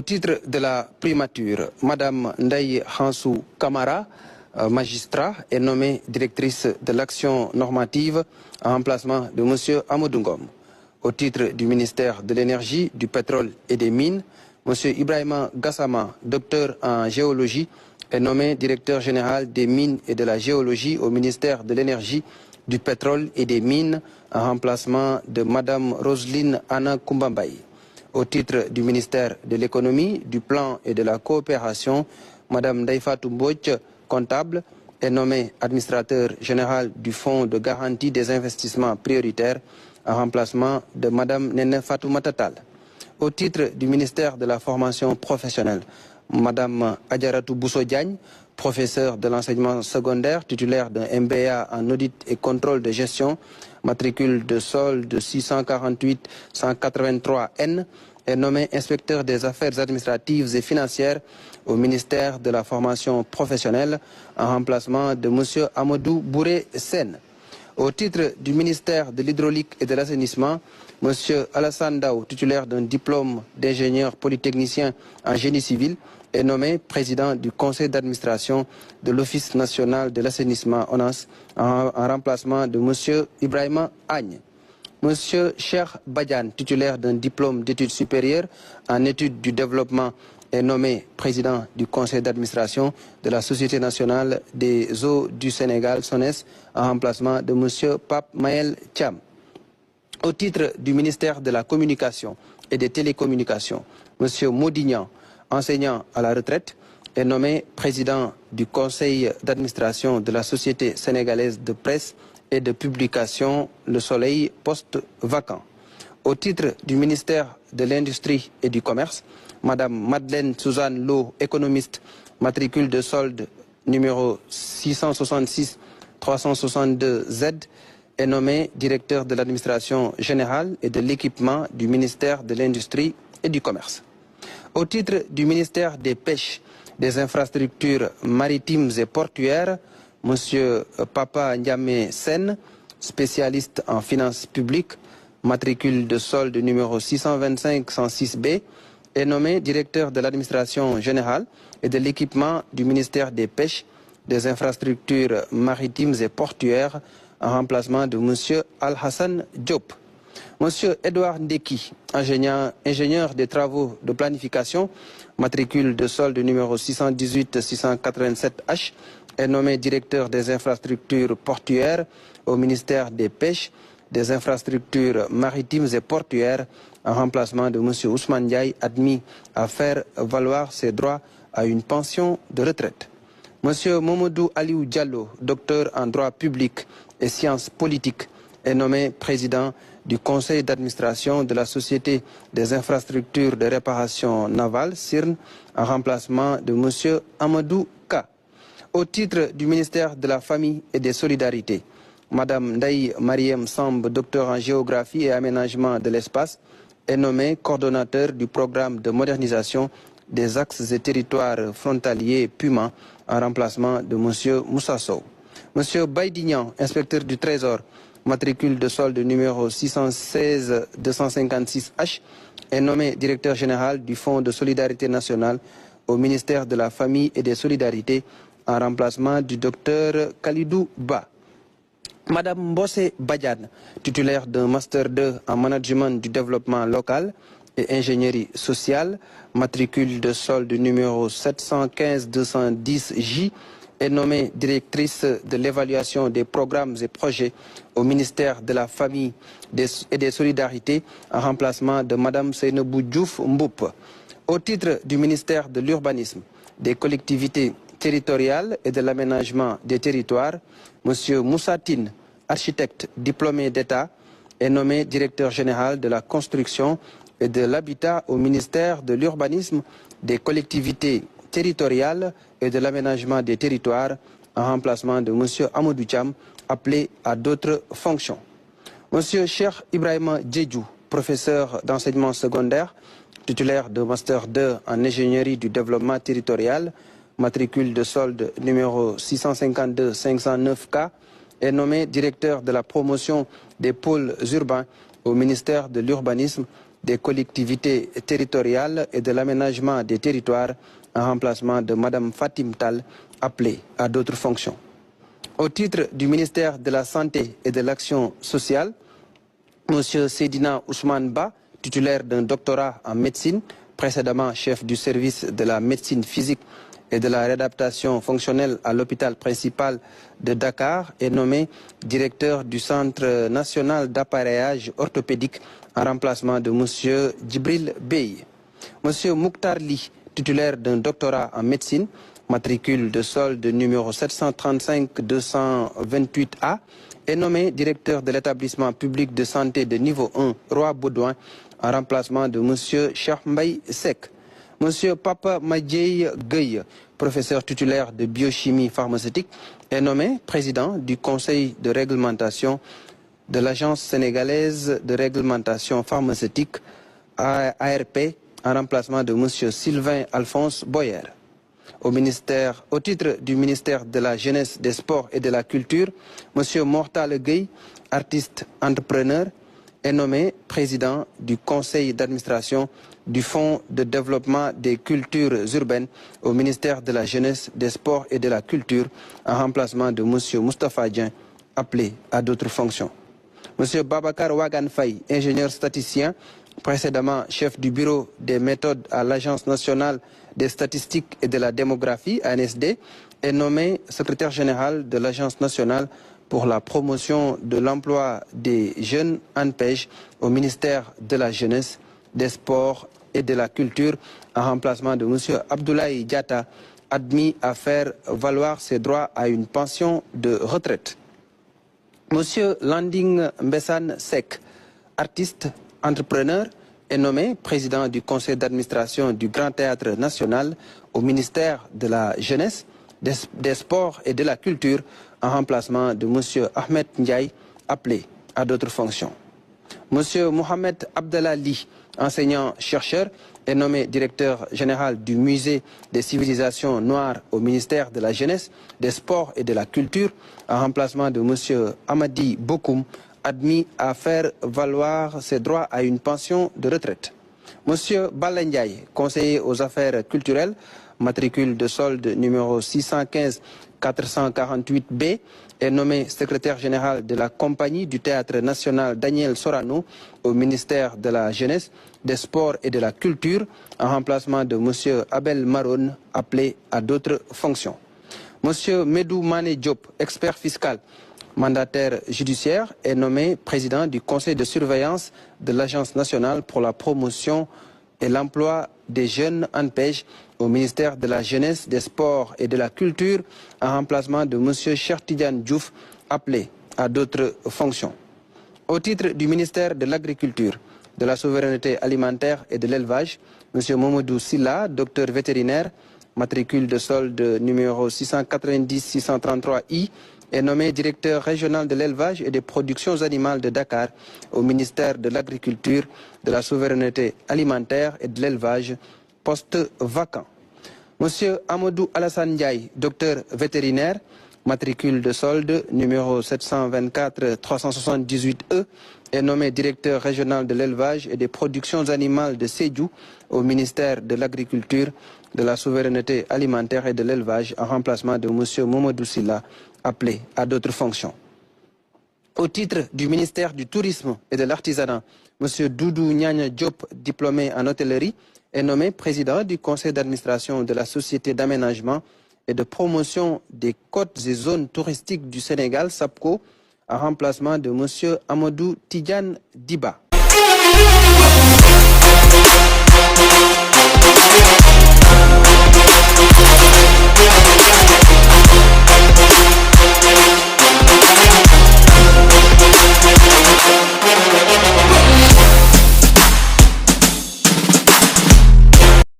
titre de la primature, Madame Ndaye Hansou Kamara, magistrat, est nommée directrice de l'action normative en remplacement de M. Amadou Ngom. Au titre du ministère de l'Énergie, du Pétrole et des Mines, M. Ibrahima Gassama, docteur en géologie, est nommé directeur général des mines et de la géologie au ministère de l'Énergie, du Pétrole et des Mines en remplacement de Mme Roselyne Anna Kumbambaye. Au titre du ministère de l'Économie, du Plan et de la Coopération, Mme Ndaifatou Mbodj, comptable, est nommée administrateur général du Fonds de garantie des investissements prioritaires en remplacement de Mme Nene Fatou Matatal. Au titre du ministère de la formation professionnelle, Mme Adjaratou Bousso Diagne, professeur de l'enseignement secondaire, titulaire d'un MBA en audit et contrôle de gestion, matricule de solde 648-183N, est nommé inspecteur des affaires administratives et financières au ministère de la formation professionnelle en remplacement de M. Amadou Bouré Sen. Au titre du ministère de l'hydraulique et de l'assainissement, M. Alassane Daou, titulaire d'un diplôme d'ingénieur polytechnicien en génie civil, est nommé président du conseil d'administration de l'Office national de l'assainissement ONAS en remplacement de M. Ibrahima Agne. M. Cheikh Badiane, titulaire d'un diplôme d'études supérieures en études du développement, est nommé président du conseil d'administration de la Société nationale des eaux du Sénégal, SONES, en remplacement de M. Pape Maël Thiam. Au titre du ministère de la Communication et des Télécommunications, M. Maudignan, enseignant à la retraite, est nommé président du conseil d'administration de la Société sénégalaise de presse et de publication Le Soleil post-vacant. Au titre du ministère de l'Industrie et du Commerce, Mme Madeleine Suzanne Lo, économiste, matricule de solde numéro 666-362Z, est nommée directeur de l'administration générale et de l'équipement du ministère de l'Industrie et du Commerce. Au titre du ministère des Pêches, des Infrastructures maritimes et portuaires, M. Papa Ndiame Sen, spécialiste en finances publiques, matricule de solde numéro 625-106B, est nommé directeur de l'administration générale et de l'équipement du ministère des Pêches, des Infrastructures maritimes et portuaires en remplacement de M. Al-Hassan Diop. M. Edouard Ndeki, ingénieur des travaux de planification, matricule de solde numéro 618-687H, est nommé directeur des infrastructures portuaires au ministère des Pêches, des infrastructures maritimes et portuaires en remplacement de M. Ousmane Ndiaye, admis à faire valoir ses droits à une pension de retraite. M. Momodou Aliou Diallo, docteur en droit public et sciences politiques, est nommé président du conseil d'administration de la Société des infrastructures de réparation navale, CIRN, en remplacement de M. Amadou Ka. Au titre du ministère de la Famille et des Solidarités, Mme Ndaye Mariem Samb, docteur en géographie et aménagement de l'espace, est nommée coordonnateur du programme de modernisation des axes et territoires frontaliers PUMA en remplacement de M. Moussa Sow. M. Baïdignan, inspecteur du Trésor, matricule de solde numéro 616-256H, est nommé directeur général du Fonds de solidarité nationale au ministère de la Famille et des Solidarités en remplacement du docteur Khalidou Ba. Madame Mbossé Badiane, titulaire d'un Master 2 en management du développement local et ingénierie sociale, matricule de solde numéro 715-210J, est nommée directrice de l'évaluation des programmes et projets au ministère de la Famille et des Solidarités en remplacement de Mme Seynebou Diouf Mboup. Au titre du ministère de l'Urbanisme, des collectivités territoriales et de l'aménagement des territoires, M. Moussatine, architecte diplômé d'État, est nommé directeur général de la construction et de l'habitat au ministère de l'Urbanisme, des collectivités territoriales et de l'aménagement des territoires en remplacement de M. Amadou Thiam, appelé à d'autres fonctions. M. Cheikh Ibrahima Djedjou, professeur d'enseignement secondaire, titulaire de Master 2 en ingénierie du développement territorial, matricule de solde numéro 652-509K, est nommé directeur de la promotion des pôles urbains au ministère de l'Urbanisme des collectivités territoriales et de l'aménagement des territoires en remplacement de Mme Fatim Tal, appelée à d'autres fonctions. Au titre du ministère de la Santé et de l'Action sociale, M. Seydina Ousmane Ba, titulaire d'un doctorat en médecine, précédemment chef du service de la médecine physique et de la réadaptation fonctionnelle à l'hôpital principal de Dakar, est nommé directeur du Centre national d'appareillage orthopédique en remplacement de M. Djibril Bey. M. Mouktar Li, titulaire d'un doctorat en médecine, matricule de solde numéro 735-228A, est nommé directeur de l'établissement public de santé de niveau 1, Roi Baudouin, en remplacement de M. Cheikh Mbaye Seck. M. Papa Madjei Gueye, professeur titulaire de biochimie pharmaceutique, est nommé président du conseil de réglementation de l'Agence sénégalaise de réglementation pharmaceutique, ARP, en remplacement de M. Sylvain Alphonse Boyer. Au titre du ministère de la Jeunesse, des Sports et de la Culture, M. Mortal Gueye, artiste entrepreneur, est nommé président du conseil d'administration du Fonds de développement des cultures urbaines au ministère de la Jeunesse, des Sports et de la Culture, en remplacement de M. Moustapha Dien, appelé à d'autres fonctions. M. Babacar Wagan Faye, ingénieur statisticien, précédemment chef du bureau des méthodes à l'Agence nationale des statistiques et de la démographie, ANSD, est nommé secrétaire général de l'Agence nationale pour la promotion de l'emploi des jeunes ANPEJ au ministère de la Jeunesse, des Sports et de la Culture, en remplacement de M. Abdoulaye Diatta, admis à faire valoir ses droits à une pension de retraite. M. Landing Mbessan Sek, artiste, entrepreneur, est nommé président du conseil d'administration du Grand Théâtre National au ministère de la Jeunesse, des Sports et de la Culture, en remplacement de M. Ahmed Ndiaye, appelé à d'autres fonctions. M. Mohamed Abdalali, enseignant-chercheur, est nommé directeur général du Musée des civilisations noires au ministère de la Jeunesse, des Sports et de la Culture, en remplacement de M. Amadi Bokoum, admis à faire valoir ses droits à une pension de retraite. M. Balendiaï, conseiller aux affaires culturelles, matricule de solde numéro 615-448B, est nommé secrétaire général de la compagnie du Théâtre national Daniel Sorano au ministère de la Jeunesse, des Sports et de la Culture, en remplacement de M. Abel Maroun, appelé à d'autres fonctions. M. Medou Mane Diop, expert fiscal, mandataire judiciaire, est nommé président du conseil de surveillance de l'Agence nationale pour la promotion et l'emploi des jeunes ANPEJ au ministère de la Jeunesse, des Sports et de la Culture, en remplacement de M. Cheikh Tidiane Diouf, appelé à d'autres fonctions. Au titre du ministère de l'Agriculture, de la Souveraineté alimentaire et de l'Élevage, M. Momodou Silla, docteur vétérinaire, matricule de solde numéro 690-633I, est nommé directeur régional de l'élevage et des productions animales de Dakar au ministère de l'Agriculture, de la Souveraineté alimentaire et de l'Élevage, poste vacant. Monsieur Amadou Alassane Ndiaye, docteur vétérinaire, matricule de solde numéro 724-378E, est nommé directeur régional de l'élevage et des productions animales de Sédhiou au ministère de l'Agriculture, de la Souveraineté alimentaire et de l'Élevage, en remplacement de M. Momodou Silla, appelé à d'autres fonctions. Au titre du ministère du Tourisme et de l'Artisanat, M. Doudou Nyanya Diop, diplômé en hôtellerie, est nommé président du conseil d'administration de la Société d'aménagement et de promotion des côtes et zones touristiques du Sénégal, SAPCO, en remplacement de M. Amadou Tidiane Diba.